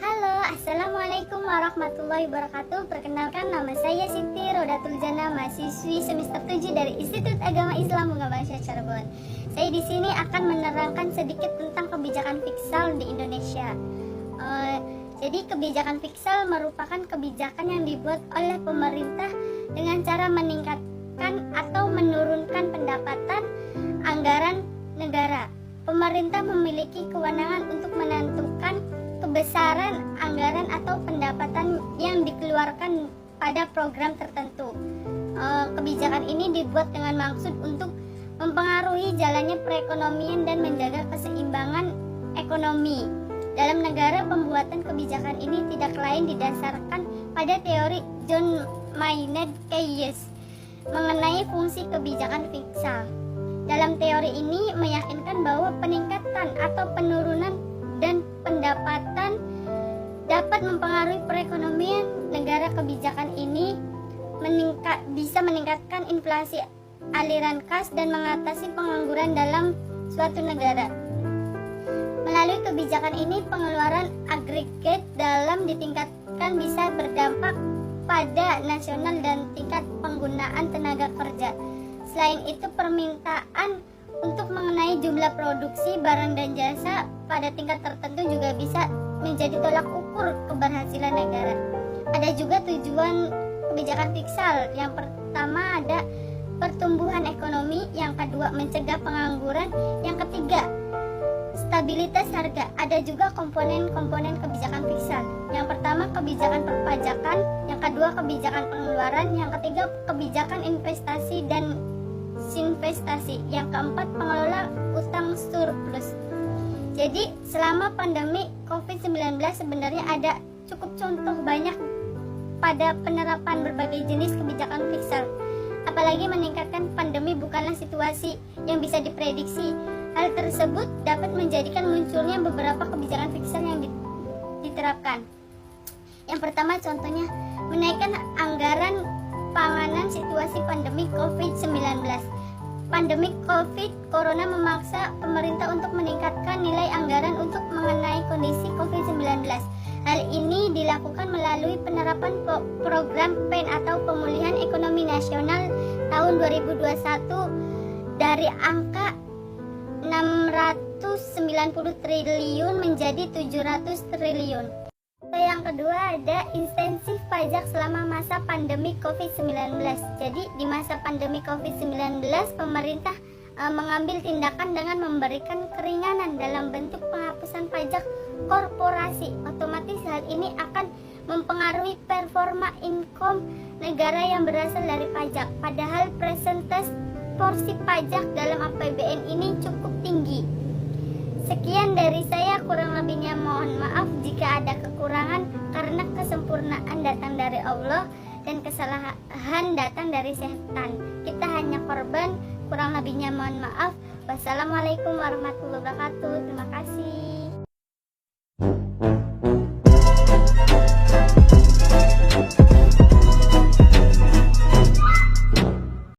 Halo, Assalamualaikum warahmatullahi wabarakatuh. Perkenalkan, nama saya Siti Rodatul Jana, mahasiswi semester 7 dari Institut Agama Islam Bunga Bangsa Cirebon. Saya di sini akan menerangkan sedikit tentang kebijakan fiskal di Indonesia. Jadi kebijakan fiskal merupakan kebijakan yang dibuat oleh pemerintah dengan cara meningkatkan atau menurunkan pendapatan anggaran negara. Pemerintah memiliki kewenangan untuk menentukan kebesaran anggaran atau pendapatan yang dikeluarkan pada program tertentu. Kebijakan ini dibuat dengan maksud untuk mempengaruhi jalannya perekonomian dan menjaga keseimbangan ekonomi. Dalam negara, pembuatan kebijakan ini tidak lain didasarkan pada teori John Maynard Keynes mengenai fungsi kebijakan fiskal. Dalam teori ini meyakinkan bahwa peningkatan atau penurunan dan pendapatan dapat mempengaruhi perekonomian negara. Kebijakan ini bisa meningkatkan inflasi, aliran kas, dan mengatasi pengangguran dalam suatu negara. Melalui kebijakan ini, pengeluaran agregat dalam ditingkatkan bisa berdampak pada nasional dan tingkat penggunaan tenaga kerja. Selain itu, permintaan untuk mengenai jumlah produksi barang dan jasa pada tingkat tertentu juga bisa menjadi tolak ukur keberhasilan negara. Ada juga tujuan kebijakan fiskal. Yang pertama ada pertumbuhan ekonomi, yang kedua mencegah pengangguran, yang ketiga stabilitas harga. Ada juga komponen-komponen kebijakan fiskal. Yang pertama kebijakan perpajakan, yang kedua kebijakan pengeluaran, yang ketiga kebijakan investasi dan investasi, yang keempat pengelola utang surplus. Jadi selama pandemi COVID-19 sebenarnya ada cukup contoh banyak pada penerapan berbagai jenis kebijakan fiskal. Apalagi meningkatkan pandemi bukanlah situasi yang bisa diprediksi. Hal tersebut dapat menjadikan munculnya beberapa kebijakan fiskal yang diterapkan. Yang pertama contohnya menaikkan anggaran panganan situasi pandemi COVID-19. Pandemi Corona memaksa pemerintah untuk meningkatkan nilai anggaran untuk mengenai kondisi COVID-19. Hal ini dilakukan melalui penerapan program PEN atau Pemulihan Ekonomi Nasional tahun 2021 dari angka 690 triliun menjadi 700 triliun. Yang kedua ada insentif pajak selama masa pandemi COVID-19. Jadi di masa pandemi COVID-19 pemerintah mengambil tindakan dengan memberikan keringanan dalam bentuk penghapusan pajak korporasi. Otomatis hal ini akan mempengaruhi performa income negara yang berasal dari pajak. Padahal persentase porsi pajak dalam APBN ini cukup tinggi. Sekian dari saya, kurang lebihnya mohon maaf jika ada kekurangan karena kesempurnaan datang dari Allah dan kesalahan datang dari setan. Kita hanya korban, kurang lebihnya mohon maaf. Wassalamualaikum warahmatullahi wabarakatuh. Terima kasih.